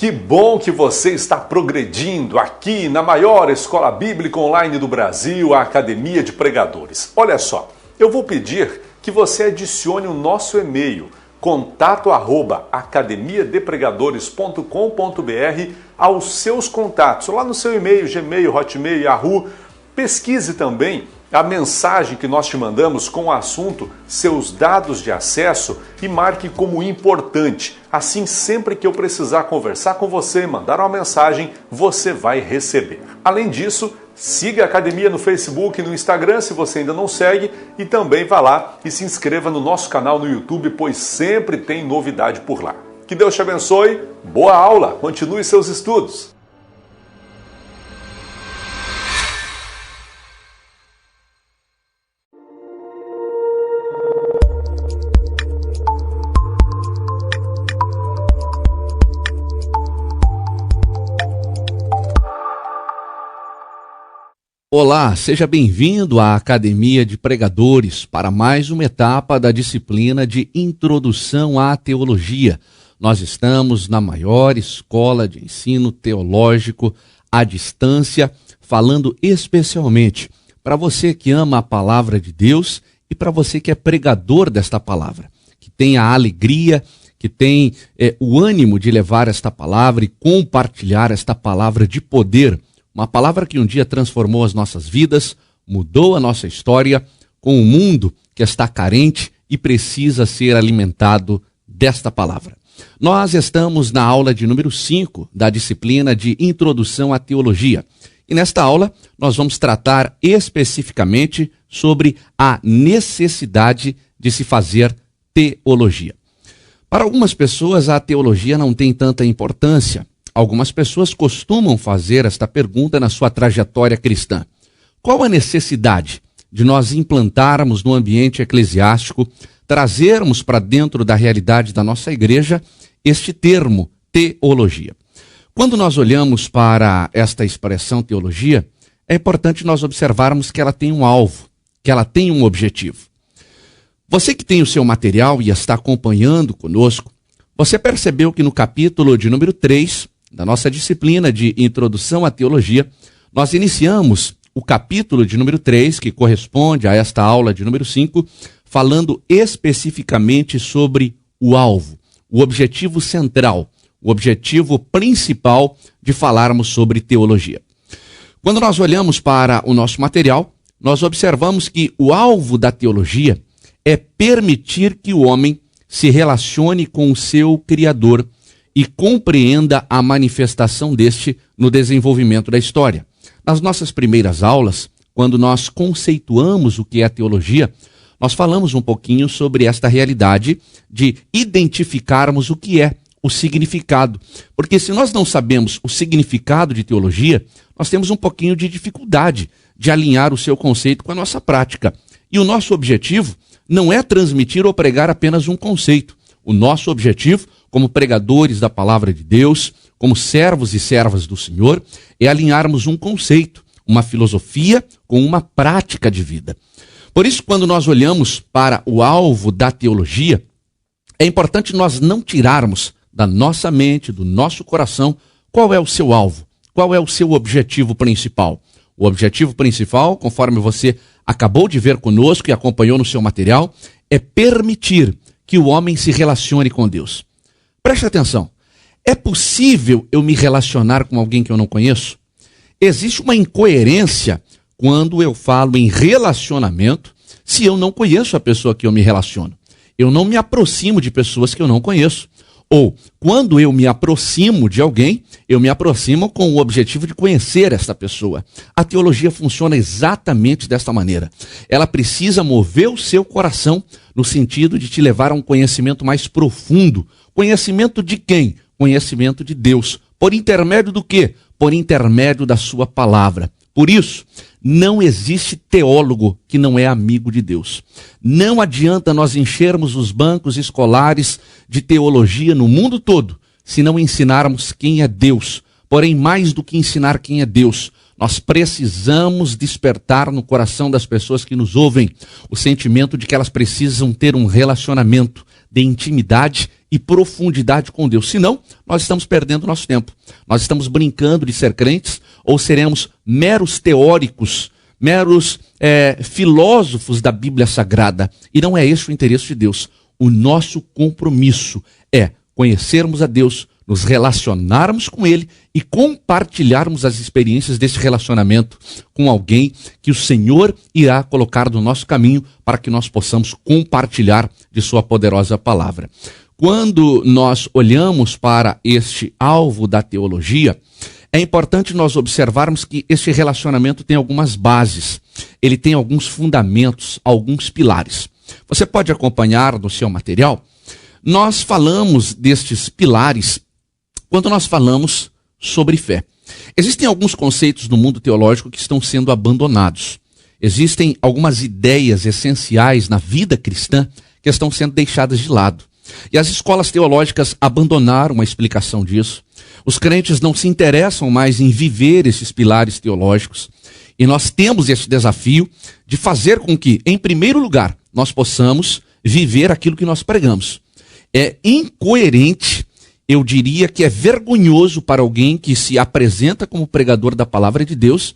Que bom que você está progredindo aqui na maior escola bíblica online do Brasil, a Academia de Pregadores. Olha só, eu vou pedir que você adicione o nosso e-mail, contato@academiadepregadores.com.br aos seus contatos, lá no seu e-mail, Gmail, Hotmail, Yahoo. Pesquise também a mensagem que nós te mandamos com o assunto seus dados de acesso e marque como importante. Assim, sempre que eu precisar conversar com você, mandar uma mensagem, você vai receber. Além disso, siga a Academia no Facebook e no Instagram, se você ainda não segue, e também vá lá e se inscreva no nosso canal no YouTube, pois sempre tem novidade por lá. Que Deus te abençoe, boa aula, continue seus estudos. Olá, seja bem-vindo à Academia de Pregadores para mais uma etapa da disciplina de Introdução à Teologia. Nós estamos na maior escola de ensino teológico à distância, falando especialmente para você que ama a palavra de Deus e para você que é pregador desta palavra, que tem a alegria, que tem o ânimo de levar esta palavra e compartilhar esta palavra de poder. Uma palavra que um dia transformou as nossas vidas, mudou a nossa história, com um mundo que está carente e precisa ser alimentado desta palavra. Nós estamos na aula de número 5 da disciplina de Introdução à Teologia. E nesta aula nós vamos tratar especificamente sobre a necessidade de se fazer teologia. Para algumas pessoas a teologia não tem tanta importância. Algumas pessoas costumam fazer esta pergunta na sua trajetória cristã. Qual a necessidade de nós implantarmos no ambiente eclesiástico, trazermos para dentro da realidade da nossa igreja este termo, teologia? Quando nós olhamos para esta expressão teologia, é importante nós observarmos que ela tem um alvo, que ela tem um objetivo. Você que tem o seu material e está acompanhando conosco, você percebeu que no capítulo de número 3, da nossa disciplina de Introdução à Teologia, nós iniciamos o capítulo de número 3, que corresponde a esta aula de número 5, falando especificamente sobre o alvo, o objetivo central, o objetivo principal de falarmos sobre teologia. Quando nós olhamos para o nosso material, nós observamos que o alvo da teologia é permitir que o homem se relacione com o seu Criador e compreenda a manifestação deste no desenvolvimento da história. Nas nossas primeiras aulas, quando nós conceituamos o que é teologia, nós falamos um pouquinho sobre esta realidade de identificarmos o que é o significado. Porque se nós não sabemos o significado de teologia, nós temos um pouquinho de dificuldade de alinhar o seu conceito com a nossa prática. E o nosso objetivo não é transmitir ou pregar apenas um conceito. O nosso objetivo, como pregadores da palavra de Deus, como servos e servas do Senhor, é alinharmos um conceito, uma filosofia com uma prática de vida. Por isso, quando nós olhamos para o alvo da teologia, é importante nós não tirarmos da nossa mente, do nosso coração, qual é o seu alvo, qual é o seu objetivo principal. O objetivo principal, conforme você acabou de ver conosco e acompanhou no seu material, é permitir que o homem se relacione com Deus. Preste atenção, é possível eu me relacionar com alguém que eu não conheço? Existe uma incoerência quando eu falo em relacionamento se eu não conheço a pessoa que eu me relaciono. Eu não me aproximo de pessoas que eu não conheço. Ou, quando eu me aproximo de alguém, eu me aproximo com o objetivo de conhecer esta pessoa. A teologia funciona exatamente desta maneira. Ela precisa mover o seu coração no sentido de te levar a um conhecimento mais profundo. Conhecimento de quem? Conhecimento de Deus. Por intermédio do quê? Por intermédio da sua palavra. Por isso, não existe teólogo que não é amigo de Deus. Não adianta nós enchermos os bancos escolares de teologia no mundo todo, se não ensinarmos quem é Deus. Porém, mais do que ensinar quem é Deus, nós precisamos despertar no coração das pessoas que nos ouvem o sentimento de que elas precisam ter um relacionamento de intimidade e profundidade com Deus. Senão, nós estamos perdendo nosso tempo. Nós estamos brincando de ser crentes ou seremos meros teóricos, meros filósofos da Bíblia Sagrada. E não é esse o interesse de Deus. O nosso compromisso é conhecermos a Deus, nos relacionarmos com Ele e compartilharmos as experiências desse relacionamento com alguém que o Senhor irá colocar no nosso caminho para que nós possamos compartilhar de sua poderosa palavra. Quando nós olhamos para este alvo da teologia, é importante nós observarmos que este relacionamento tem algumas bases, ele tem alguns fundamentos, alguns pilares. Você pode acompanhar no seu material. Nós falamos destes pilares quando nós falamos sobre fé. Existem alguns conceitos no mundo teológico que estão sendo abandonados. Existem algumas ideias essenciais na vida cristã que estão sendo deixadas de lado. E as escolas teológicas abandonaram a explicação disso. Os crentes não se interessam mais em viver esses pilares teológicos. E nós temos esse desafio de fazer com que, em primeiro lugar, nós possamos viver aquilo que nós pregamos. É incoerente, eu diria que é vergonhoso para alguém que se apresenta como pregador da palavra de Deus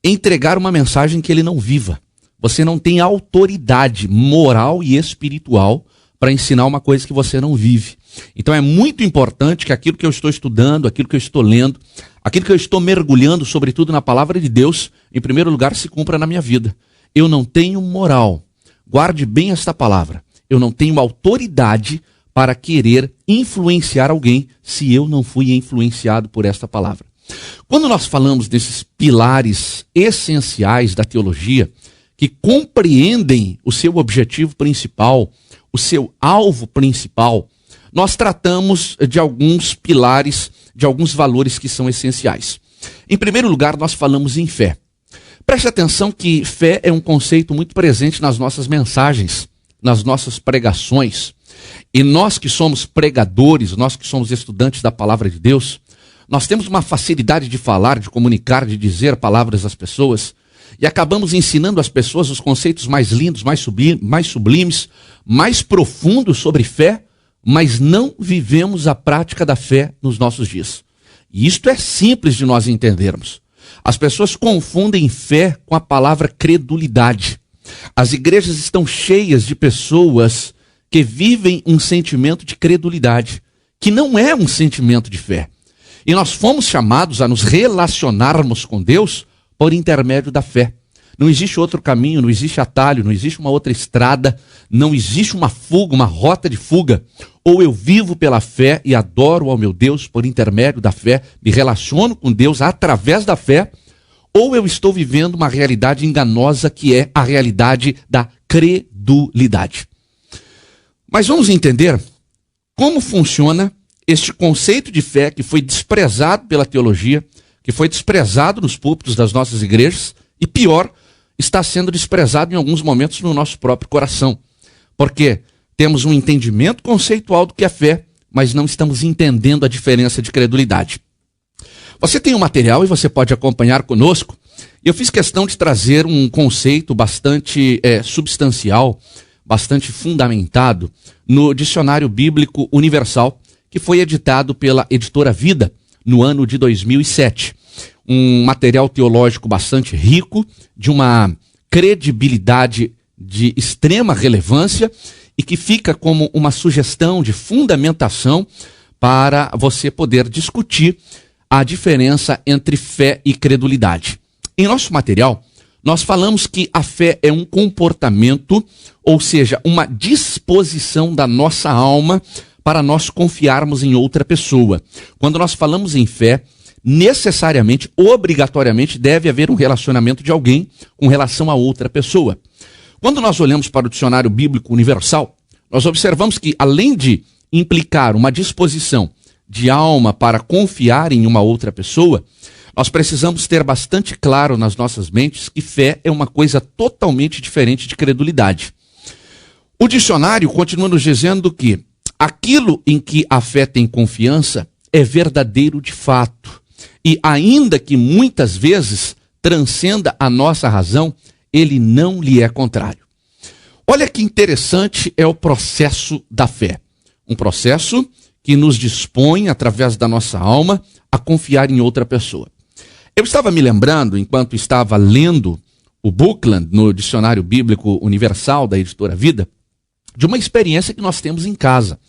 entregar uma mensagem que ele não viva. Você não tem autoridade moral e espiritual para ensinar uma coisa que você não vive. Então é muito importante que aquilo que eu estou estudando, aquilo que eu estou lendo, aquilo que eu estou mergulhando, sobretudo na palavra de Deus, em primeiro lugar se cumpra na minha vida. Eu não tenho moral. Guarde bem esta palavra. Eu não tenho autoridade para querer influenciar alguém se eu não fui influenciado por esta palavra. Quando nós falamos desses pilares essenciais da teologia, que compreendem o seu objetivo principal, o seu alvo principal, nós tratamos de alguns pilares, de alguns valores que são essenciais. Em primeiro lugar, nós falamos em fé. Preste atenção que fé é um conceito muito presente nas nossas mensagens, nas nossas pregações. E nós que somos pregadores, nós que somos estudantes da palavra de Deus, nós temos uma facilidade de falar, de comunicar, de dizer palavras às pessoas, e acabamos ensinando às pessoas os conceitos mais lindos, mais sublimes, mais profundos sobre fé, mas não vivemos a prática da fé nos nossos dias. E isto é simples de nós entendermos. As pessoas confundem fé com a palavra credulidade. As igrejas estão cheias de pessoas que vivem um sentimento de credulidade, que não é um sentimento de fé. E nós fomos chamados a nos relacionarmos com Deus por intermédio da fé. Não existe outro caminho, não existe atalho, não existe uma outra estrada, não existe uma fuga, uma rota de fuga. Ou eu vivo pela fé e adoro ao meu Deus por intermédio da fé, me relaciono com Deus através da fé, ou eu estou vivendo uma realidade enganosa que é a realidade da credulidade. Mas vamos entender como funciona este conceito de fé que foi desprezado pela teologia, que foi desprezado nos púlpitos das nossas igrejas e, pior, está sendo desprezado em alguns momentos no nosso próprio coração. Porque temos um entendimento conceitual do que é fé, mas não estamos entendendo a diferença de credulidade. Você tem um material e você pode acompanhar conosco. Eu fiz questão de trazer um conceito bastante substancial, bastante fundamentado no Dicionário Bíblico Universal, que foi editado pela editora Vida no ano de 2007. Um material teológico bastante rico, de uma credibilidade de extrema relevância e que fica como uma sugestão de fundamentação para você poder discutir a diferença entre fé e credulidade. Em nosso material, nós falamos que a fé é um comportamento, ou seja, uma disposição da nossa alma para nós confiarmos em outra pessoa. Quando nós falamos em fé, necessariamente, obrigatoriamente, deve haver um relacionamento de alguém com relação a outra pessoa. Quando nós olhamos para o Dicionário Bíblico Universal, nós observamos que, além de implicar uma disposição de alma para confiar em uma outra pessoa, nós precisamos ter bastante claro nas nossas mentes que fé é uma coisa totalmente diferente de credulidade. O dicionário continua nos dizendo que aquilo em que a fé tem confiança é verdadeiro de fato. E ainda que muitas vezes transcenda a nossa razão, ele não lhe é contrário. Olha que interessante é o processo da fé. Um processo que nos dispõe, através da nossa alma, a confiar em outra pessoa. Eu estava me lembrando, enquanto estava lendo o Bookland, no Dicionário Bíblico Universal da Editora Vida, de uma experiência que nós temos em casa,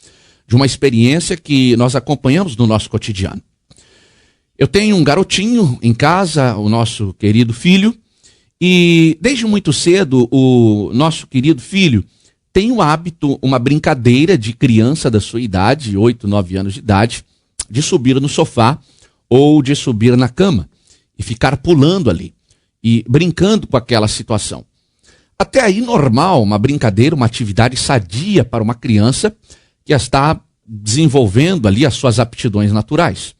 de uma experiência que nós acompanhamos no nosso cotidiano. Eu tenho um garotinho em casa, o nosso querido filho, e desde muito cedo o nosso querido filho tem o hábito, uma brincadeira de criança da sua idade, 8, 9 anos de idade, de subir no sofá ou de subir na cama e ficar pulando ali e brincando com aquela situação. Até aí normal, uma brincadeira, uma atividade sadia para uma criança que está desenvolvendo ali as suas aptidões naturais.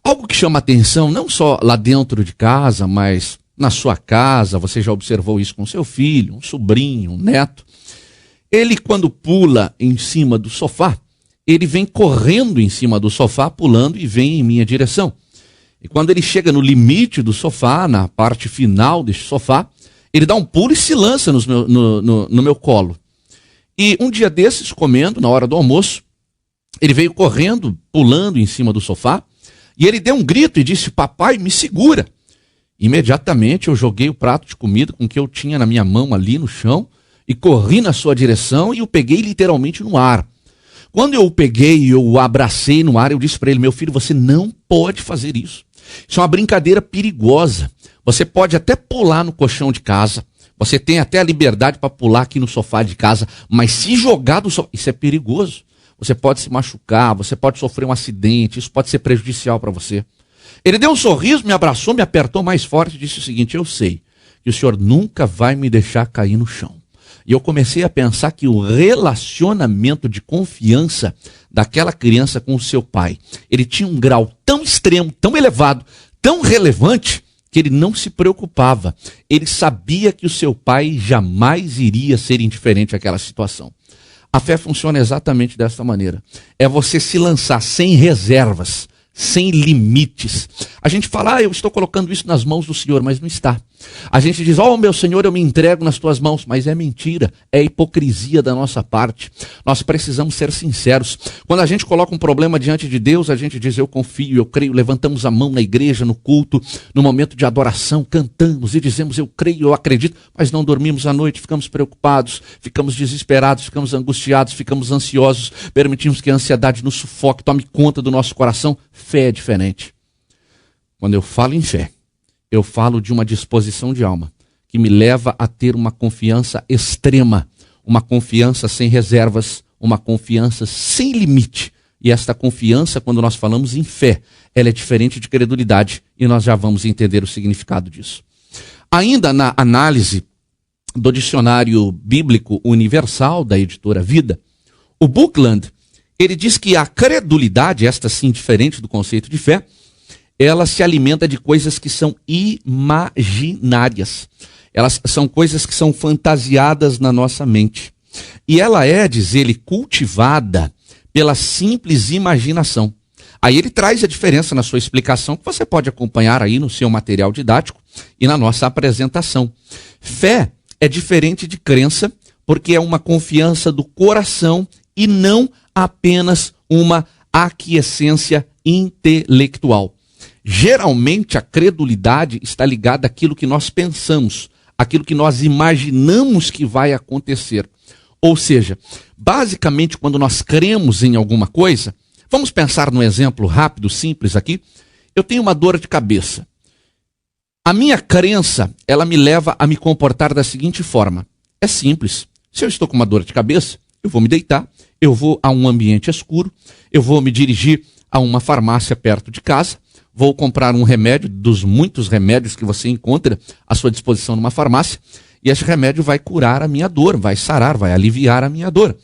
Algo que chama atenção não só lá dentro de casa, mas na sua casa, você já observou isso com seu filho, um sobrinho, um neto. Ele, quando pula em cima do sofá, ele vem correndo em cima do sofá, pulando e vem em minha direção. E quando ele chega no limite do sofá, na parte final deste sofá, ele dá um pulo e se lança no meu colo. E um dia desses, comendo, na hora do almoço, ele veio correndo, pulando em cima do sofá, e ele deu um grito e disse: papai, me segura. Imediatamente eu joguei o prato de comida com que eu tinha na minha mão ali no chão, e corri na sua direção e o peguei literalmente no ar. Quando eu o peguei e eu o abracei no ar, eu disse para ele: meu filho, você não pode fazer isso. Isso é uma brincadeira perigosa. Você pode até pular no colchão de casa, você tem até a liberdade para pular aqui no sofá de casa, mas se jogar do sofá, isso é perigoso. Você pode se machucar, você pode sofrer um acidente, isso pode ser prejudicial para você. Ele deu um sorriso, me abraçou, me apertou mais forte e disse o seguinte: eu sei que o senhor nunca vai me deixar cair no chão. E eu comecei a pensar que o relacionamento de confiança daquela criança com o seu pai, ele tinha um grau tão extremo, tão elevado, tão relevante, que ele não se preocupava. Ele sabia que o seu pai jamais iria ser indiferente àquela situação. A fé funciona exatamente dessa maneira. É você se lançar sem reservas, sem limites. A gente fala: eu estou colocando isso nas mãos do Senhor, mas não está. A gente diz: meu Senhor, eu me entrego nas tuas mãos, mas é mentira, é hipocrisia da nossa parte. Nós precisamos ser sinceros. Quando a gente coloca um problema diante de Deus, a gente diz: eu confio, eu creio, levantamos a mão na igreja, no culto, no momento de adoração, cantamos e dizemos: eu creio, eu acredito, mas não dormimos à noite, ficamos preocupados, ficamos desesperados, ficamos angustiados, ficamos ansiosos, permitimos que a ansiedade nos sufoque, tome conta do nosso coração. Fé é diferente. Quando eu falo em fé, eu falo de uma disposição de alma que me leva a ter uma confiança extrema, uma confiança sem reservas, uma confiança sem limite. E esta confiança, quando nós falamos em fé, ela é diferente de credulidade, e nós já vamos entender o significado disso. Ainda na análise do Dicionário Bíblico Universal da Editora Vida, o Bookland, ele diz que a credulidade, esta sim diferente do conceito de fé, ela se alimenta de coisas que são imaginárias. Elas são coisas que são fantasiadas na nossa mente. E ela é, diz ele, cultivada pela simples imaginação. Aí ele traz a diferença na sua explicação, que você pode acompanhar aí no seu material didático e na nossa apresentação. Fé é diferente de crença, porque é uma confiança do coração e não apenas uma aquiescência intelectual. Geralmente a credulidade está ligada àquilo que nós pensamos, àquilo que nós imaginamos que vai acontecer. Ou seja, basicamente quando nós cremos em alguma coisa, vamos pensar num exemplo rápido, simples aqui. Eu tenho uma dor de cabeça. A minha crença, ela me leva a me comportar da seguinte forma. É simples. Se eu estou com uma dor de cabeça, eu vou me deitar, eu vou a um ambiente escuro, eu vou me dirigir a uma farmácia perto de casa, vou comprar um remédio, dos muitos remédios que você encontra à sua disposição numa farmácia, e esse remédio vai curar a minha dor, vai sarar, vai aliviar a minha dor.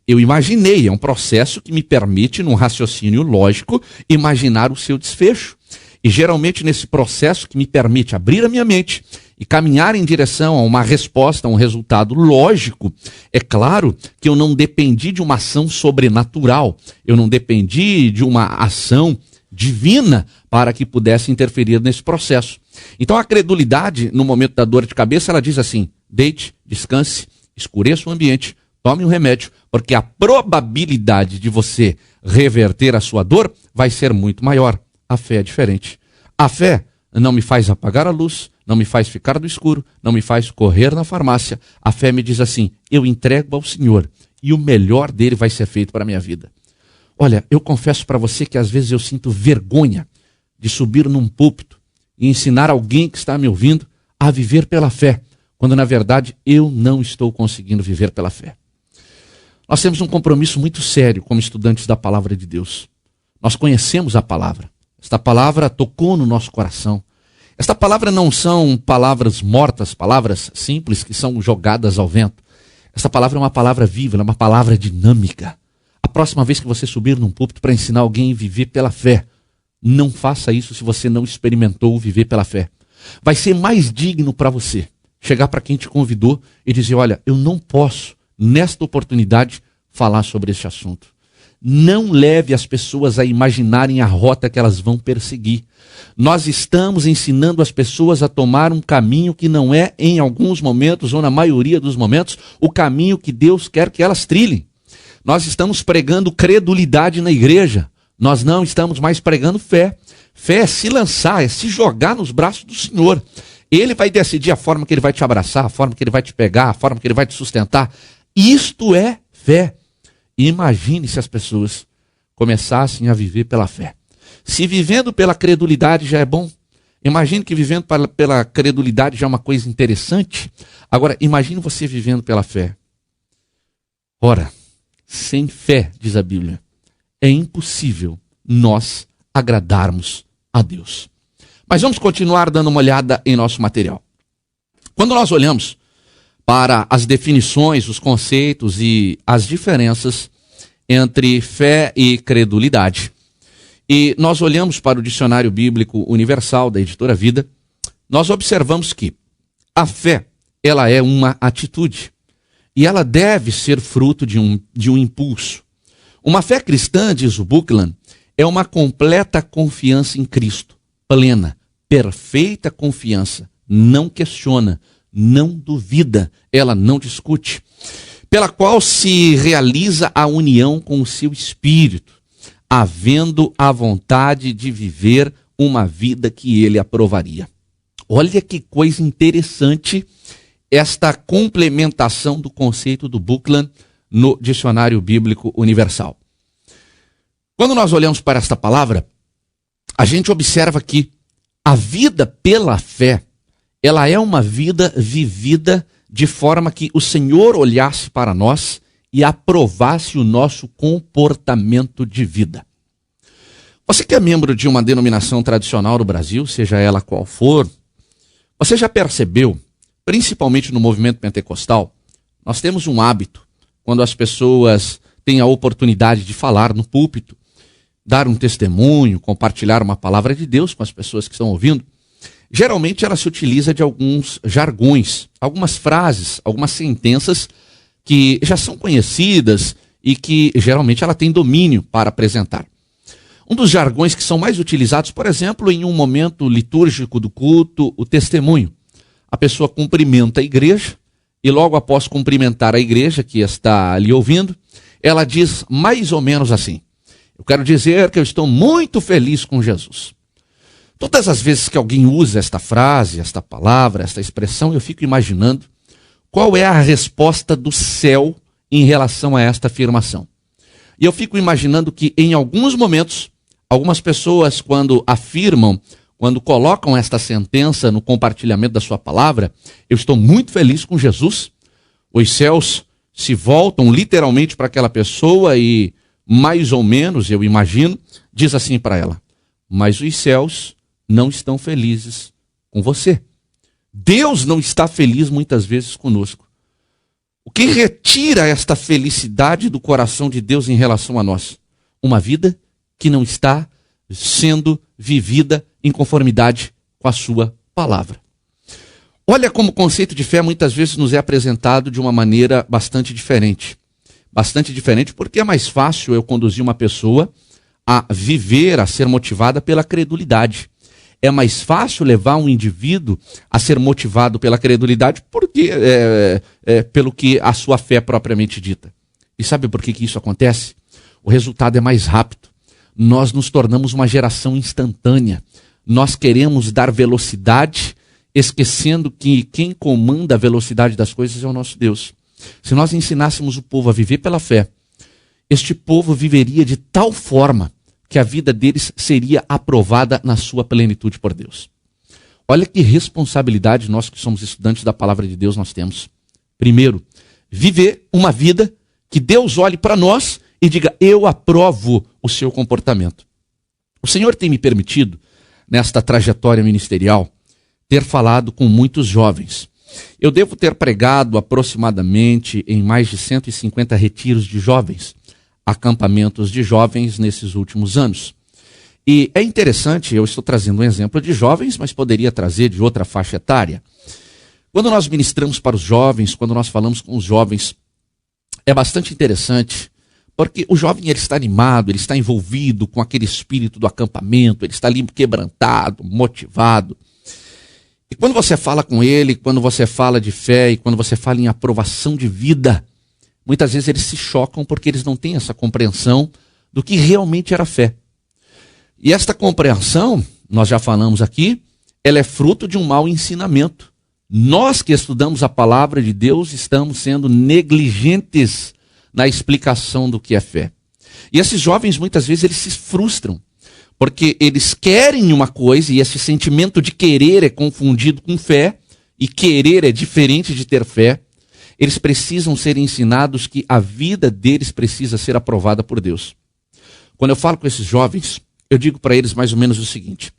Eu imaginei, é um processo que me permite, num raciocínio lógico, imaginar o seu desfecho. E geralmente nesse processo que me permite abrir a minha mente e caminhar em direção a uma resposta, a um resultado lógico, é claro que eu não dependi de uma ação sobrenatural, eu não dependi de uma ação divina para que pudesse interferir nesse processo. Então a credulidade, no momento da dor de cabeça, ela diz assim: deite, descanse, escureça o ambiente, tome um remédio, porque a probabilidade de você reverter a sua dor vai ser muito maior. A fé é diferente. A fé não me faz apagar a luz, não me faz ficar no escuro, não me faz correr na farmácia. A fé me diz assim: eu entrego ao Senhor e o melhor dele vai ser feito para a minha vida. Olha, eu confesso para você que às vezes eu sinto vergonha de subir num púlpito e ensinar alguém que está me ouvindo a viver pela fé, quando na verdade eu não estou conseguindo viver pela fé. Nós temos um compromisso muito sério como estudantes da palavra de Deus. Nós conhecemos a palavra. Esta palavra tocou no nosso coração. Esta palavra não são palavras mortas, palavras simples que são jogadas ao vento. Esta palavra é uma palavra viva, é uma palavra dinâmica. A próxima vez que você subir num púlpito para ensinar alguém a viver pela fé, não faça isso se você não experimentou viver pela fé. Vai ser mais digno para você chegar para quem te convidou e dizer: olha, eu não posso, nesta oportunidade, falar sobre este assunto. Não leve as pessoas a imaginarem a rota que elas vão perseguir. Nós estamos ensinando as pessoas a tomar um caminho que não é, em alguns momentos, ou na maioria dos momentos, o caminho que Deus quer que elas trilhem. Nós estamos pregando credulidade na igreja. Nós não estamos mais pregando fé. Fé é se lançar, é se jogar nos braços do Senhor. Ele vai decidir a forma que ele vai te abraçar, a forma que ele vai te pegar, a forma que ele vai te sustentar. Isto é fé. Imagine se as pessoas começassem a viver pela fé. Se vivendo pela credulidade já é bom, imagine que vivendo pela credulidade já é uma coisa interessante. Agora, imagine você vivendo pela fé. Ora, sem fé, diz a Bíblia, é impossível nós agradarmos a Deus. Mas vamos continuar dando uma olhada em nosso material. Quando nós olhamos para as definições, os conceitos e as diferenças entre fé e credulidade, e nós olhamos para o Dicionário Bíblico Universal da Editora Vida, nós observamos que a fé, ela é uma atitude e ela deve ser fruto de um impulso. Uma fé cristã, diz o Buckland, é uma completa confiança em Cristo, plena, perfeita confiança, não questiona, não duvida, ela não discute, pela qual se realiza a união com o seu espírito, havendo a vontade de viver uma vida que ele aprovaria. Olha que coisa interessante esta complementação do conceito do Buckland no Dicionário Bíblico Universal. Quando nós olhamos para esta palavra, a gente observa que a vida pela fé, ela é uma vida vivida de forma que o Senhor olhasse para nós e aprovasse o nosso comportamento de vida. Você que é membro de uma denominação tradicional no Brasil, seja ela qual for, você já percebeu, principalmente no movimento pentecostal, nós temos um hábito, quando as pessoas têm a oportunidade de falar no púlpito, dar um testemunho, compartilhar uma palavra de Deus com as pessoas que estão ouvindo, geralmente ela se utiliza de alguns jargões, algumas frases, algumas sentenças que já são conhecidas e que geralmente ela tem domínio para apresentar. Um dos jargões que são mais utilizados, por exemplo, em um momento litúrgico do culto, o testemunho. A pessoa cumprimenta a igreja e logo após cumprimentar a igreja que está ali ouvindo, ela diz mais ou menos assim: eu quero dizer que eu estou muito feliz com Jesus. Todas as vezes que alguém usa esta frase, esta palavra, esta expressão, eu fico imaginando qual é a resposta do céu em relação a esta afirmação. E eu fico imaginando que em alguns momentos, algumas pessoas quando afirmam, quando colocam esta sentença no compartilhamento da sua palavra, eu estou muito feliz com Jesus, os céus se voltam literalmente para aquela pessoa e mais ou menos, eu imagino, diz assim para ela: mas os céus não estão felizes com você. Deus não está feliz muitas vezes conosco. O que retira esta felicidade do coração de Deus em relação a nós? Uma vida que não está sendo vivida em conformidade com a sua palavra. Olha como o conceito de fé muitas vezes nos é apresentado de uma maneira bastante diferente. Bastante diferente porque é mais fácil eu conduzir uma pessoa a viver, a ser motivada pela credulidade. é mais fácil levar um indivíduo a ser motivado pela credulidade porque, pelo que a sua fé propriamente dita. E sabe por que isso acontece? O resultado é mais rápido. Nós nos tornamos uma geração instantânea. Nós queremos dar velocidade, esquecendo que quem comanda a velocidade das coisas é o nosso Deus. Se nós ensinássemos o povo a viver pela fé, este povo viveria de tal forma que a vida deles seria aprovada na sua plenitude por Deus. Olha que responsabilidade nós que somos estudantes da palavra de Deus nós temos. Primeiro, viver uma vida que Deus olhe para nós e diga, eu aprovo o seu comportamento. O Senhor tem me permitido, nesta trajetória ministerial, ter falado com muitos jovens. Eu devo ter pregado aproximadamente em mais de 150 retiros de jovens, acampamentos de jovens nesses últimos anos. E é interessante, eu estou trazendo um exemplo de jovens, mas poderia trazer de outra faixa etária. Quando nós ministramos para os jovens, quando nós falamos com os jovens, é bastante interessante, porque o jovem ele está animado, ele está envolvido com aquele espírito do acampamento, ele está ali quebrantado, motivado. E quando você fala com ele, quando você fala de fé e quando você fala em aprovação de vida, muitas vezes eles se chocam porque eles não têm essa compreensão do que realmente era fé. E esta compreensão, nós já falamos aqui, ela é fruto de um mau ensinamento. Nós que estudamos a palavra de Deus estamos sendo negligentes na explicação do que é fé. E esses jovens muitas vezes eles se frustram, porque eles querem uma coisa e esse sentimento de querer é confundido com fé, e querer é diferente de ter fé. Eles precisam ser ensinados que a vida deles precisa ser aprovada por Deus. Quando eu falo com esses jovens, eu digo para eles mais ou menos o seguinte: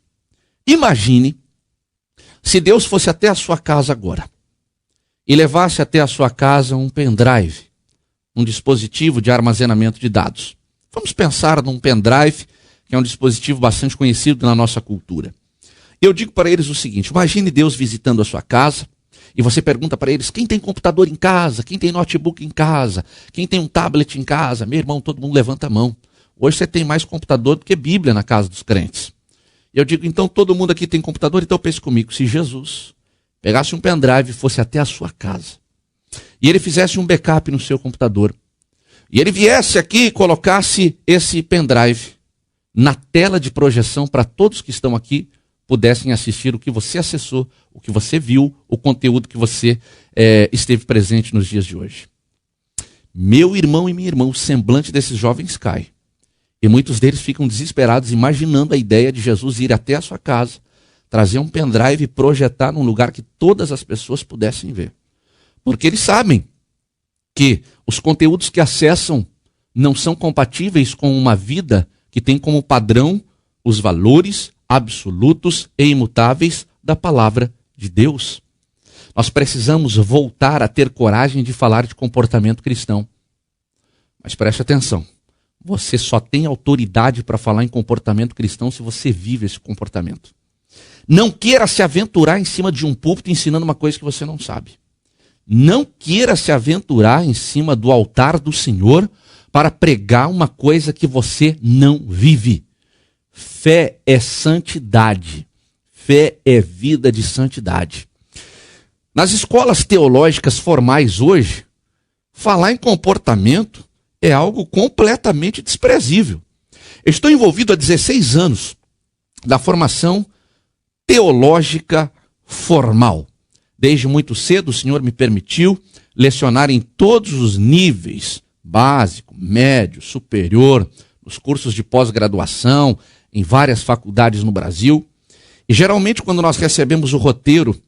imagine se Deus fosse até a sua casa agora e levasse até a sua casa um pendrive, um dispositivo de armazenamento de dados. Vamos pensar num pendrive, que é um dispositivo bastante conhecido na nossa cultura. Eu digo para eles o seguinte: imagine Deus visitando a sua casa e você pergunta para eles, quem tem computador em casa, quem tem notebook em casa, quem tem um tablet em casa? Meu irmão, todo mundo levanta a mão. Hoje você tem mais computador do que Bíblia na casa dos crentes. Eu digo, então todo mundo aqui tem computador, então pense comigo, se Jesus pegasse um pendrive e fosse até a sua casa, e ele fizesse um backup no seu computador, e ele viesse aqui e colocasse esse pendrive na tela de projeção para todos que estão aqui pudessem assistir o que você acessou, o que você viu, o conteúdo que você esteve presente nos dias de hoje. Meu irmão e minha irmã, o semblante desses jovens cai. E muitos deles ficam desesperados, imaginando a ideia de Jesus ir até a sua casa, trazer um pendrive e projetar num lugar que todas as pessoas pudessem ver. Porque eles sabem que os conteúdos que acessam não são compatíveis com uma vida que tem como padrão os valores absolutos e imutáveis da palavra de Deus. Nós precisamos voltar a ter coragem de falar de comportamento cristão. Mas preste atenção. Você só tem autoridade para falar em comportamento cristão se você vive esse comportamento. Não queira se aventurar em cima de um púlpito ensinando uma coisa que você não sabe. Não queira se aventurar em cima do altar do Senhor para pregar uma coisa que você não vive. Fé é santidade. Fé é vida de santidade. Nas escolas teológicas formais hoje, falar em comportamento é algo completamente desprezível. Eu estou envolvido há 16 anos da formação teológica formal. Desde muito cedo o Senhor me permitiu lecionar em todos os níveis, básico, médio, superior, nos cursos de pós-graduação, em várias faculdades no Brasil. E geralmente quando nós recebemos o roteiro,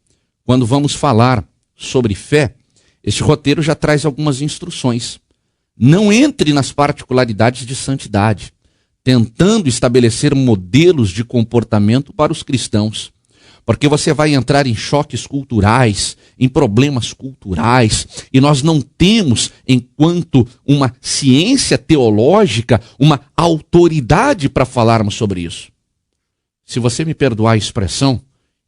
quando vamos falar sobre fé, este roteiro já traz algumas instruções. Não entre nas particularidades de santidade, tentando estabelecer modelos de comportamento para os cristãos, porque você vai entrar em choques culturais, em problemas culturais, e nós não temos, enquanto uma ciência teológica, uma autoridade para falarmos sobre isso. Se você me perdoar a expressão,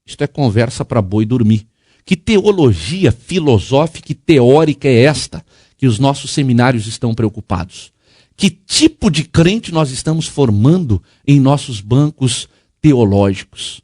isto é conversa para boi dormir. Que teologia filosófica e teórica é esta que os nossos seminários estão preocupados? Que tipo de crente nós estamos formando em nossos bancos teológicos?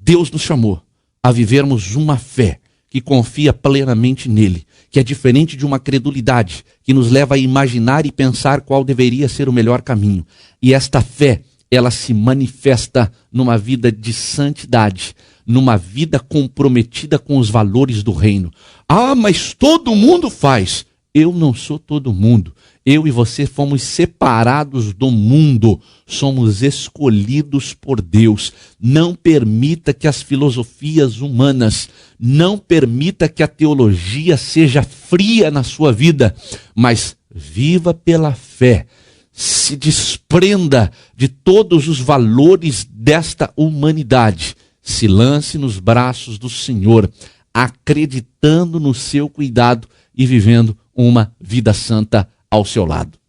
Deus nos chamou a vivermos uma fé que confia plenamente nele, que é diferente de uma credulidade que nos leva a imaginar e pensar qual deveria ser o melhor caminho. E esta fé, ela se manifesta numa vida de santidade, numa vida comprometida com os valores do reino. Ah, mas todo mundo faz. Eu não sou todo mundo. Eu e você fomos separados do mundo. Somos escolhidos por Deus. Não permita que as filosofias humanas, não permita que a teologia seja fria na sua vida, mas viva pela fé. Se desprenda de todos os valores desta humanidade. Se lance nos braços do Senhor, acreditando no seu cuidado e vivendo uma vida santa ao seu lado.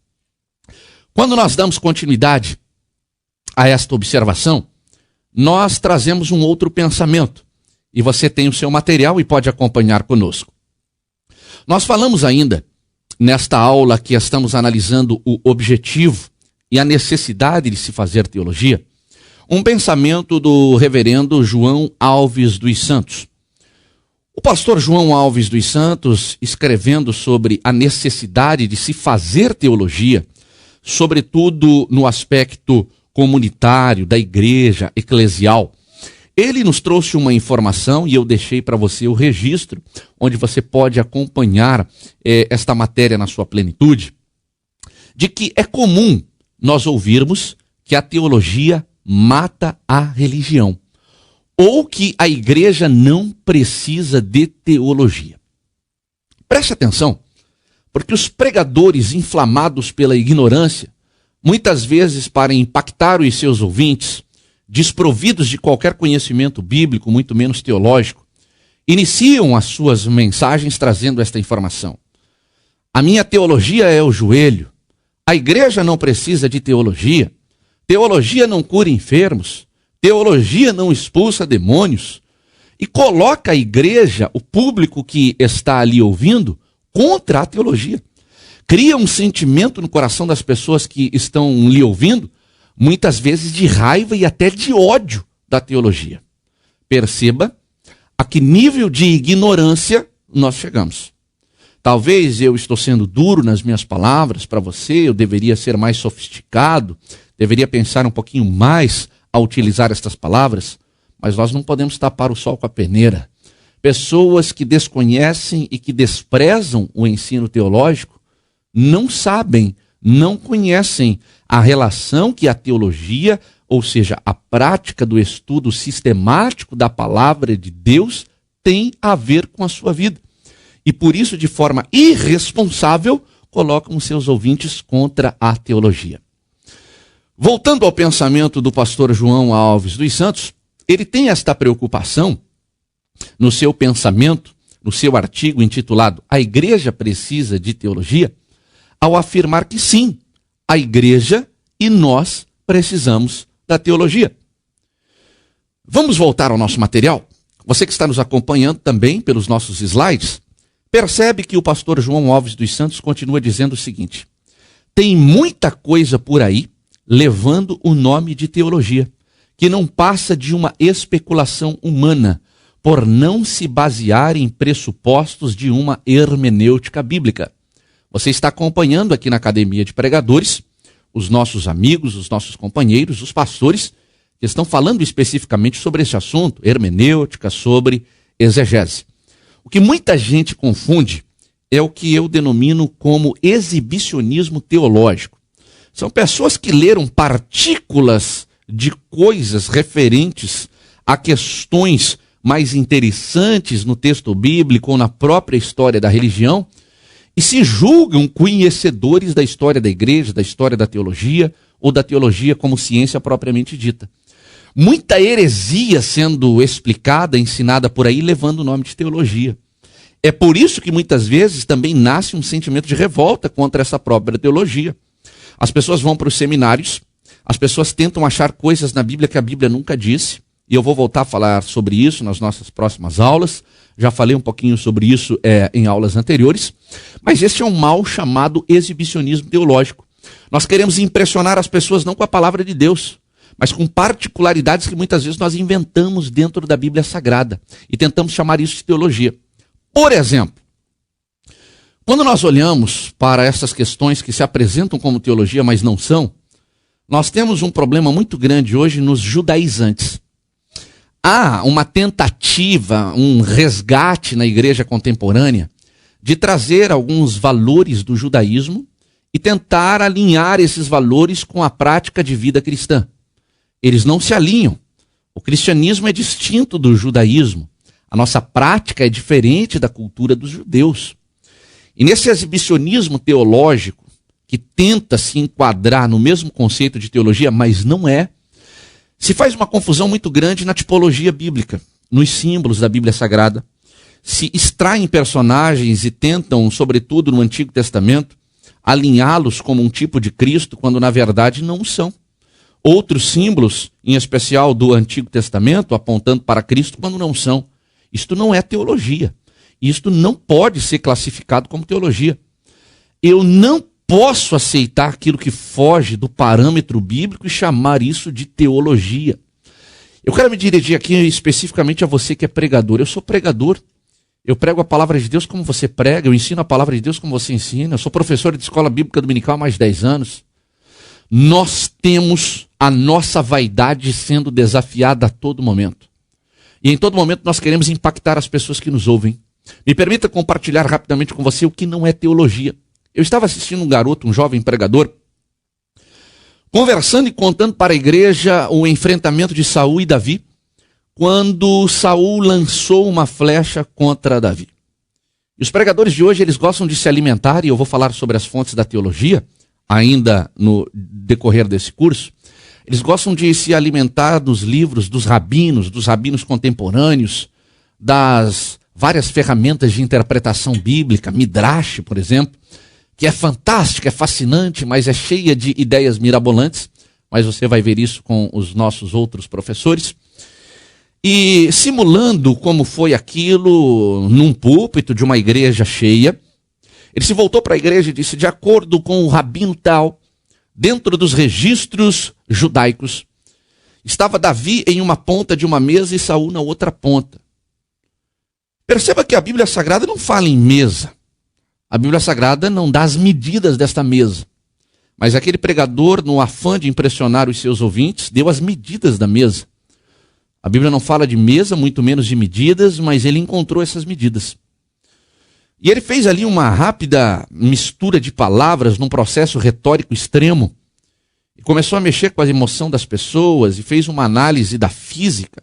Quando nós damos continuidade a esta observação, nós trazemos um outro pensamento. E você tem o seu material e pode acompanhar conosco. Nós falamos ainda, nesta aula que estamos analisando o objetivo e a necessidade de se fazer teologia, um pensamento do reverendo João Alves dos Santos. O pastor João Alves dos Santos, escrevendo sobre a necessidade de se fazer teologia, sobretudo no aspecto comunitário, da igreja eclesial, ele nos trouxe uma informação, e eu deixei para você o registro, onde você pode acompanhar esta matéria na sua plenitude, de que é comum nós ouvirmos que a teologia mata a religião, ou que a igreja não precisa de teologia. Preste atenção, porque os pregadores inflamados pela ignorância, muitas vezes para impactar os seus ouvintes, desprovidos de qualquer conhecimento bíblico, muito menos teológico, iniciam as suas mensagens trazendo esta informação. A minha teologia é o joelho. A igreja não precisa de teologia. Teologia não cura enfermos. Teologia não expulsa demônios. E coloca a igreja, o público que está ali ouvindo, contra a teologia. Cria um sentimento no coração das pessoas que estão lhe ouvindo, muitas vezes de raiva e até de ódio da teologia. Perceba a que nível de ignorância nós chegamos. Talvez eu estou sendo duro nas minhas palavras para você, eu deveria ser mais sofisticado, deveria pensar um pouquinho mais a utilizar estas palavras, mas nós não podemos tapar o sol com a peneira. Pessoas que desconhecem e que desprezam o ensino teológico não sabem, não conhecem a relação que a teologia, ou seja, a prática do estudo sistemático da palavra de Deus, tem a ver com a sua vida. E por isso, de forma irresponsável, colocam seus ouvintes contra a teologia. Voltando ao pensamento do pastor João Alves dos Santos, ele tem esta preocupação no seu pensamento, no seu artigo intitulado A Igreja Precisa de Teologia, ao afirmar que sim, a igreja e nós precisamos da teologia. Vamos voltar ao nosso material? Você que está nos acompanhando também pelos nossos slides, percebe que o pastor João Alves dos Santos continua dizendo o seguinte: tem muita coisa por aí levando o nome de teologia, que não passa de uma especulação humana, por não se basear em pressupostos de uma hermenêutica bíblica. Você está acompanhando aqui na Academia de Pregadores os nossos amigos, os nossos companheiros, os pastores, que estão falando especificamente sobre esse assunto, hermenêutica, sobre exegese. O que muita gente confunde é o que eu denomino como exibicionismo teológico. São pessoas que leram partículas de coisas referentes a questões mais interessantes no texto bíblico ou na própria história da religião, e se julgam conhecedores da história da igreja, da história da teologia, ou da teologia como ciência propriamente dita. Muita heresia sendo explicada, ensinada por aí, levando o nome de teologia. É por isso que muitas vezes também nasce um sentimento de revolta contra essa própria teologia. As pessoas vão para os seminários, as pessoas tentam achar coisas na Bíblia que a Bíblia nunca disse, e eu vou voltar a falar sobre isso nas nossas próximas aulas. Já falei um pouquinho sobre isso em aulas anteriores, mas este é um mal chamado exibicionismo teológico. Nós queremos impressionar as pessoas não com a palavra de Deus, mas com particularidades que muitas vezes nós inventamos dentro da Bíblia Sagrada e tentamos chamar isso de teologia. Por exemplo, quando nós olhamos para essas questões que se apresentam como teologia, mas não são, nós temos um problema muito grande hoje nos judaizantes. Há uma tentativa, um resgate na igreja contemporânea de trazer alguns valores do judaísmo e tentar alinhar esses valores com a prática de vida cristã. Eles não se alinham. O cristianismo é distinto do judaísmo. A nossa prática é diferente da cultura dos judeus. E nesse exibicionismo teológico, que tenta se enquadrar no mesmo conceito de teologia, mas não é, se faz uma confusão muito grande na tipologia bíblica, nos símbolos da Bíblia Sagrada. Se extraem personagens e tentam, sobretudo no Antigo Testamento, alinhá-los como um tipo de Cristo, quando na verdade não são. Outros símbolos, em especial do Antigo Testamento, apontando para Cristo, quando não são. Isto não é teologia. Isto não pode ser classificado como teologia. Eu não posso aceitar aquilo que foge do parâmetro bíblico e chamar isso de teologia. Eu quero me dirigir aqui especificamente a você que é pregador. Eu sou pregador. Eu prego a palavra de Deus como você prega, eu ensino a palavra de Deus como você ensina. Eu sou professor de escola bíblica dominical há mais de 10 anos. Nós temos a nossa vaidade sendo desafiada a todo momento. E em todo momento nós queremos impactar as pessoas que nos ouvem. Me permita compartilhar rapidamente com você o que não é teologia. Eu estava assistindo um garoto, um jovem pregador, conversando e contando para a igreja o enfrentamento de Saul e Davi, quando Saul lançou uma flecha contra Davi. E os pregadores de hoje, eles gostam de se alimentar, e eu vou falar sobre as fontes da teologia, ainda no decorrer desse curso. Eles gostam de se alimentar dos livros dos rabinos contemporâneos, das várias ferramentas de interpretação bíblica, Midrash, por exemplo, que é fantástica, é fascinante, mas é cheia de ideias mirabolantes, mas você vai ver isso com os nossos outros professores. E simulando como foi aquilo num púlpito de uma igreja cheia, ele se voltou para a igreja e disse: de acordo com o rabino tal, dentro dos registros judaicos, estava Davi em uma ponta de uma mesa e Saul na outra ponta. Perceba que a Bíblia Sagrada não fala em mesa. A Bíblia Sagrada não dá as medidas desta mesa. Mas aquele pregador, no afã de impressionar os seus ouvintes, deu as medidas da mesa. A Bíblia não fala de mesa, muito menos de medidas, mas ele encontrou essas medidas. E ele fez ali uma rápida mistura de palavras num processo retórico extremo. E começou a mexer com a emoção das pessoas e fez uma análise da física.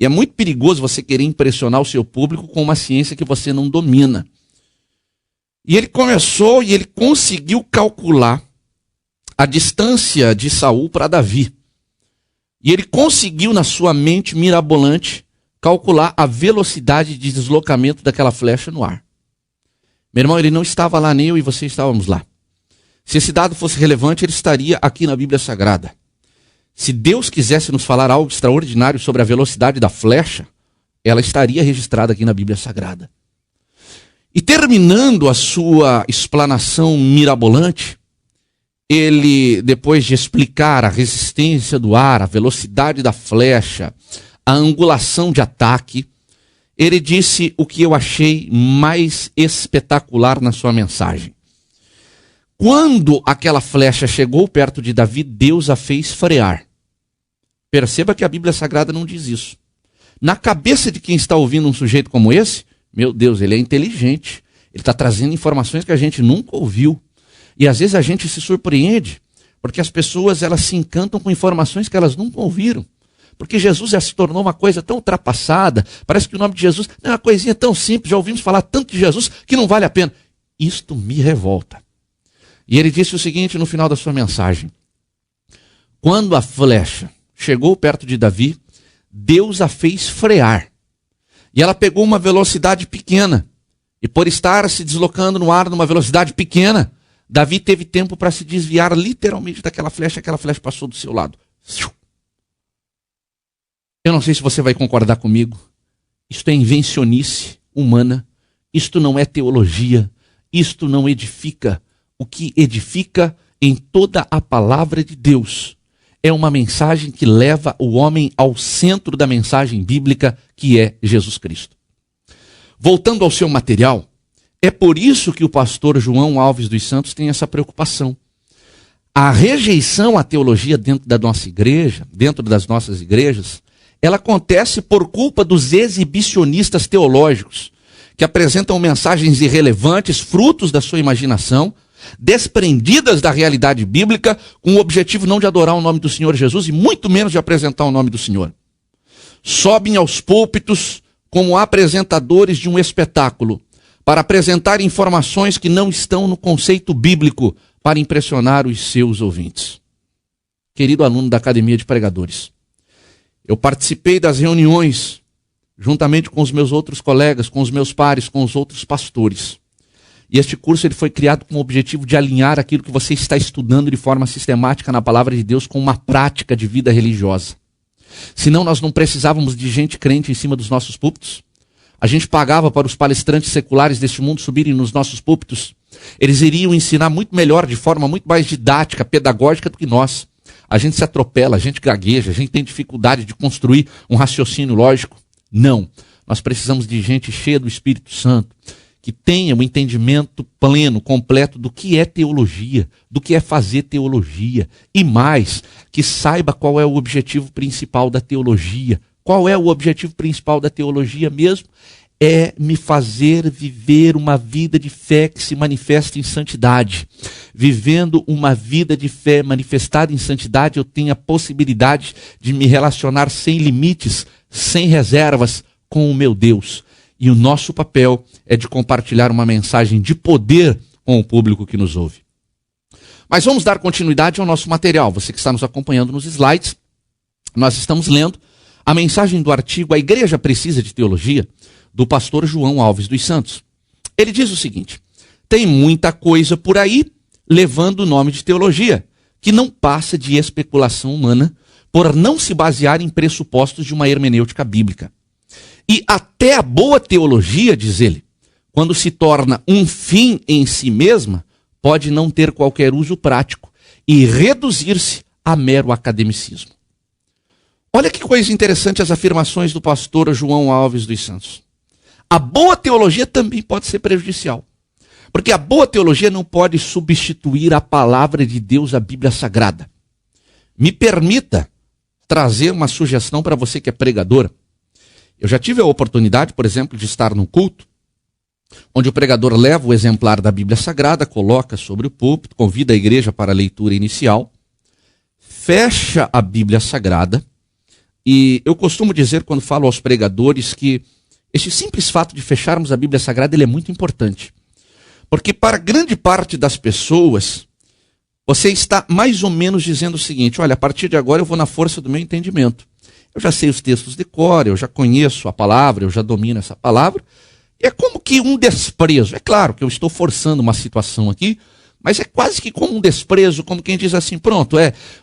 E é muito perigoso você querer impressionar o seu público com uma ciência que você não domina. E ele começou e ele conseguiu calcular a distância de Saul para Davi. E ele conseguiu, na sua mente mirabolante, calcular a velocidade de deslocamento daquela flecha no ar. Meu irmão, ele não estava lá, nem eu e você estávamos lá. Se esse dado fosse relevante, ele estaria aqui na Bíblia Sagrada. Se Deus quisesse nos falar algo extraordinário sobre a velocidade da flecha, ela estaria registrada aqui na Bíblia Sagrada. E terminando a sua explanação mirabolante, ele, depois de explicar a resistência do ar, a velocidade da flecha, a angulação de ataque, ele disse o que eu achei mais espetacular na sua mensagem. Quando aquela flecha chegou perto de Davi, Deus a fez frear. Perceba que a Bíblia Sagrada não diz isso. Na cabeça de quem está ouvindo um sujeito como esse, meu Deus, ele é inteligente. Ele está trazendo informações que a gente nunca ouviu. E às vezes a gente se surpreende, porque as pessoas elas se encantam com informações que elas nunca ouviram. Porque Jesus já se tornou uma coisa tão ultrapassada, parece que o nome de Jesus é uma coisinha tão simples, já ouvimos falar tanto de Jesus que não vale a pena. Isto me revolta. E ele disse o seguinte no final da sua mensagem: quando a flecha chegou perto de Davi, Deus a fez frear. E ela pegou uma velocidade pequena. E por estar se deslocando no ar numa velocidade pequena, Davi teve tempo para se desviar literalmente daquela flecha, aquela flecha passou do seu lado. Eu não sei se você vai concordar comigo. Isto é invencionice humana. Isto não é teologia. Isto não edifica. O que edifica em toda a palavra de Deus é uma mensagem que leva o homem ao centro da mensagem bíblica, que é Jesus Cristo. Voltando ao seu material, é por isso que o pastor João Alves dos Santos tem essa preocupação. A rejeição à teologia dentro da nossa igreja, dentro das nossas igrejas, ela acontece por culpa dos exibicionistas teológicos, que apresentam mensagens irrelevantes, frutos da sua imaginação, desprendidas da realidade bíblica, com o objetivo não de adorar o nome do Senhor Jesus e muito menos de apresentar o nome do Senhor. Sobem aos púlpitos como apresentadores de um espetáculo, para apresentar informações que não estão no conceito bíblico, para impressionar os seus ouvintes. Querido aluno da Academia de Pregadores, eu participei das reuniões, juntamente com os meus outros colegas, com os meus pares, com os outros pastores. E este curso ele foi criado com o objetivo de alinhar aquilo que você está estudando de forma sistemática na Palavra de Deus com uma prática de vida religiosa. Senão nós não precisávamos de gente crente em cima dos nossos púlpitos. A gente pagava para os palestrantes seculares deste mundo subirem nos nossos púlpitos. Eles iriam ensinar muito melhor, de forma muito mais didática, pedagógica do que nós. A gente se atropela, a gente gagueja, a gente tem dificuldade de construir um raciocínio lógico. Não. Nós precisamos de gente cheia do Espírito Santo, que tenha um entendimento pleno, completo do que é teologia, do que é fazer teologia. E mais, que saiba qual é o objetivo principal da teologia. Qual é o objetivo principal da teologia mesmo? É me fazer viver uma vida de fé que se manifesta em santidade. Vivendo uma vida de fé manifestada em santidade, eu tenho a possibilidade de me relacionar sem limites, sem reservas com o meu Deus. E o nosso papel é de compartilhar uma mensagem de poder com o público que nos ouve. Mas vamos dar continuidade ao nosso material. Você que está nos acompanhando nos slides, nós estamos lendo a mensagem do artigo A Igreja Precisa de Teologia, do pastor João Alves dos Santos. Ele diz o seguinte: tem muita coisa por aí levando o nome de teologia, que não passa de especulação humana, por não se basear em pressupostos de uma hermenêutica bíblica. E até a boa teologia, diz ele, quando se torna um fim em si mesma, pode não ter qualquer uso prático e reduzir-se a mero academicismo. Olha que coisa interessante as afirmações do pastor João Alves dos Santos. A boa teologia também pode ser prejudicial, porque a boa teologia não pode substituir a palavra de Deus, a Bíblia Sagrada. Me permita trazer uma sugestão para você que é pregador. Eu já tive a oportunidade, por exemplo, de estar num culto, onde o pregador leva o exemplar da Bíblia Sagrada, coloca sobre o púlpito, convida a igreja para a leitura inicial, fecha a Bíblia Sagrada, e eu costumo dizer, quando falo aos pregadores, que este simples fato de fecharmos a Bíblia Sagrada ele é muito importante. Porque para grande parte das pessoas, você está mais ou menos dizendo o seguinte: olha, a partir de agora eu vou na força do meu entendimento. Eu já sei os textos de cor, eu já conheço a palavra, eu já domino essa palavra. É como que um desprezo. É claro que eu estou forçando uma situação aqui, mas é quase que como um desprezo, como quem diz assim, pronto,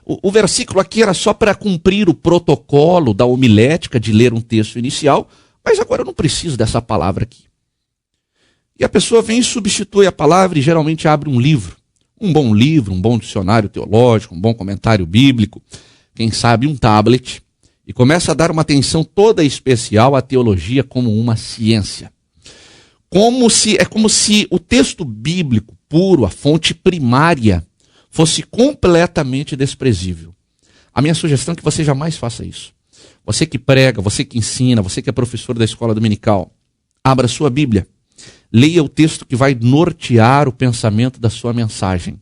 o versículo aqui era só para cumprir o protocolo da homilética de ler um texto inicial, mas agora eu não preciso dessa palavra aqui. E a pessoa vem e substitui a palavra e geralmente abre um livro, um bom dicionário teológico, um bom comentário bíblico, quem sabe um tablet, e começa a dar uma atenção toda especial à teologia como uma ciência. É como se o texto bíblico puro, a fonte primária, fosse completamente desprezível. A minha sugestão é que você jamais faça isso. Você que prega, você que ensina, você que é professor da escola dominical, abra sua Bíblia, leia o texto que vai nortear o pensamento da sua mensagem.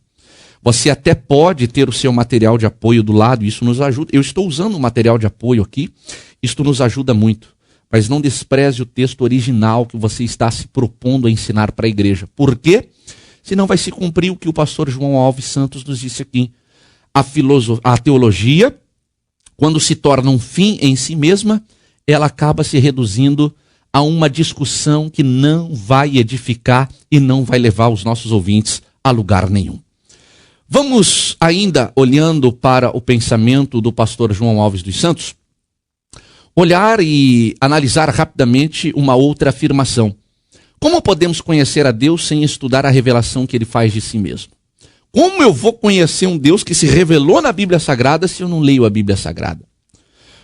Você até pode ter o seu material de apoio do lado, isso nos ajuda. Eu estou usando um material de apoio aqui, isto nos ajuda muito. Mas não despreze o texto original que você está se propondo a ensinar para a igreja. Por quê? Senão vai se cumprir o que o pastor João Alves Santos nos disse aqui. A teologia, quando se torna um fim em si mesma, ela acaba se reduzindo a uma discussão que não vai edificar e não vai levar os nossos ouvintes a lugar nenhum. Vamos ainda, olhando para o pensamento do pastor João Alves dos Santos, olhar e analisar rapidamente uma outra afirmação. Como podemos conhecer a Deus sem estudar a revelação que ele faz de si mesmo? Como eu vou conhecer um Deus que se revelou na Bíblia Sagrada se eu não leio a Bíblia Sagrada?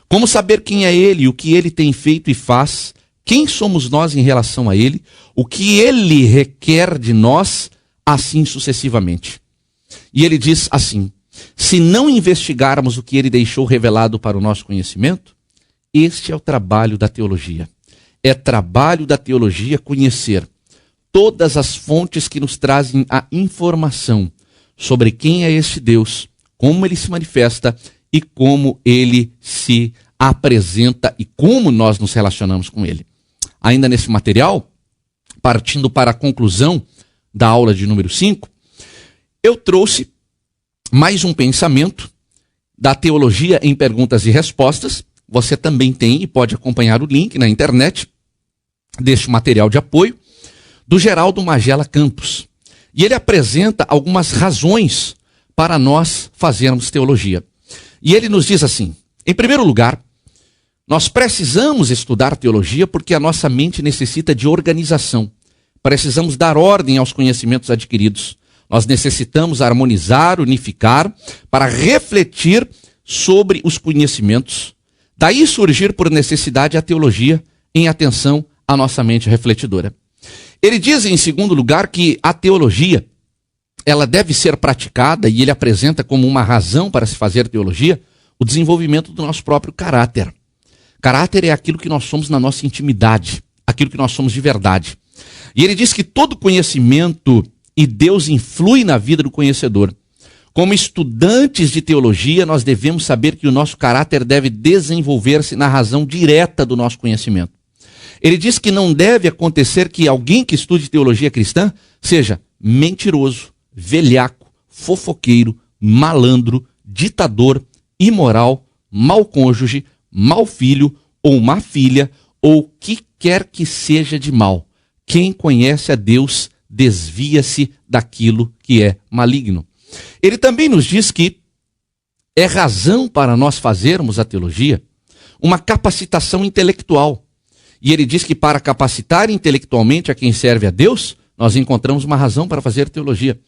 Como saber quem é Ele, o que Ele tem feito e faz, quem somos nós em relação a Ele, o que Ele requer de nós, assim sucessivamente. E ele diz assim: se não investigarmos o que Ele deixou revelado para o nosso conhecimento, este é o trabalho da teologia. É trabalho da teologia conhecer todas as fontes que nos trazem a informação sobre quem é este Deus, como Ele se manifesta e como Ele se apresenta e como nós nos relacionamos com Ele. Ainda nesse material, partindo para a conclusão da aula de número 5, eu trouxe mais um pensamento da teologia em perguntas e respostas. Você também tem e pode acompanhar o link na internet deste material de apoio do Geraldo Magela Campos. E ele apresenta algumas razões para nós fazermos teologia. E ele nos diz assim: em primeiro lugar, nós precisamos estudar teologia porque a nossa mente necessita de organização. Precisamos dar ordem aos conhecimentos adquiridos. Nós necessitamos harmonizar, unificar, para refletir sobre os conhecimentos. Daí surgir por necessidade a teologia em atenção à nossa mente refletidora. Ele diz, em segundo lugar, que a teologia ela deve ser praticada, e ele apresenta como uma razão para se fazer teologia o desenvolvimento do nosso próprio caráter. Caráter é aquilo que nós somos na nossa intimidade, aquilo que nós somos de verdade. E ele diz que todo conhecimento e Deus influi na vida do conhecedor. Como estudantes de teologia, nós devemos saber que o nosso caráter deve desenvolver-se na razão direta do nosso conhecimento. Ele diz que não deve acontecer que alguém que estude teologia cristã seja mentiroso, velhaco, fofoqueiro, malandro, ditador, imoral, mau cônjuge, mau filho ou má filha, ou o que quer que seja de mal. Quem conhece a Deus desvia-se daquilo que é maligno. Ele também nos diz que é razão para nós fazermos a teologia uma capacitação intelectual. E ele diz que para capacitar intelectualmente a quem serve a Deus, nós encontramos uma razão para fazer teologia.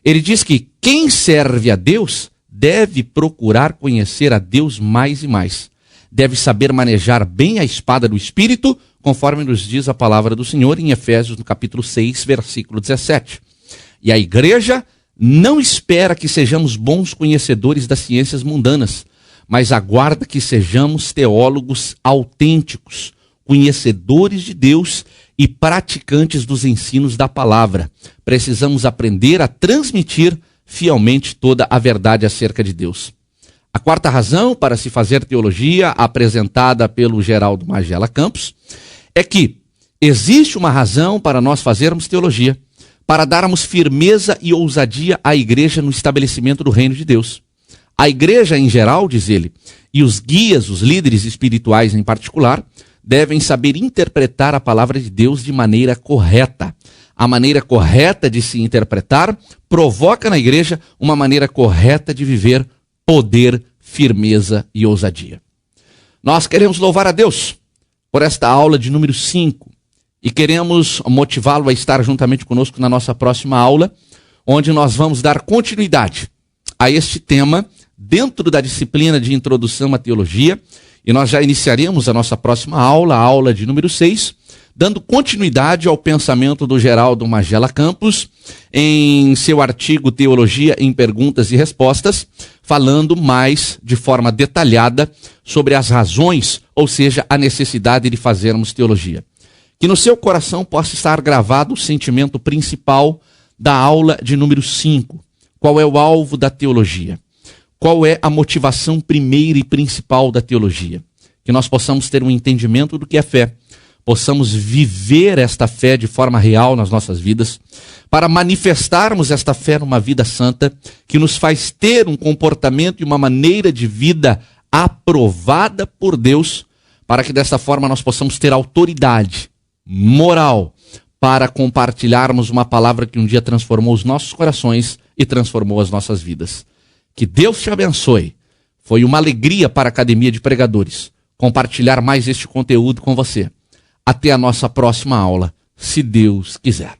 Ele diz que quem serve a Deus deve procurar conhecer a Deus mais e mais. Deve saber manejar bem a espada do Espírito, conforme nos diz a palavra do Senhor em Efésios, no capítulo 6, versículo 17. E a igreja não espera que sejamos bons conhecedores das ciências mundanas, mas aguarda que sejamos teólogos autênticos, conhecedores de Deus e praticantes dos ensinos da palavra. Precisamos aprender a transmitir fielmente toda a verdade acerca de Deus. A quarta razão para se fazer teologia, apresentada pelo Geraldo Magela Campos, é que existe uma razão para nós fazermos teologia, para darmos firmeza e ousadia à igreja no estabelecimento do reino de Deus. A igreja em geral, diz ele, e os guias, os líderes espirituais em particular, devem saber interpretar a palavra de Deus de maneira correta. A maneira correta de se interpretar provoca na igreja uma maneira correta de viver poder, firmeza e ousadia. Nós queremos louvar a Deus por esta aula de número 5 e queremos motivá-lo a estar juntamente conosco na nossa próxima aula, onde nós vamos dar continuidade a este tema dentro da disciplina de Introdução à Teologia, e nós já iniciaremos a nossa próxima aula, a aula de número 6, dando continuidade ao pensamento do Geraldo Magela Campos em seu artigo Teologia em Perguntas e Respostas, falando mais de forma detalhada sobre as razões, ou seja, a necessidade de fazermos teologia. Que no seu coração possa estar gravado o sentimento principal da aula de número 5. Qual é o alvo da teologia? Qual é a motivação primeira e principal da teologia? Que nós possamos ter um entendimento do que é fé, possamos viver esta fé de forma real nas nossas vidas, para manifestarmos esta fé numa vida santa, que nos faz ter um comportamento e uma maneira de vida aprovada por Deus, para que desta forma nós possamos ter autoridade moral para compartilharmos uma palavra que um dia transformou os nossos corações e transformou as nossas vidas. Que Deus te abençoe. Foi uma alegria para a Academia de Pregadores compartilhar mais este conteúdo com você. Até a nossa próxima aula, se Deus quiser.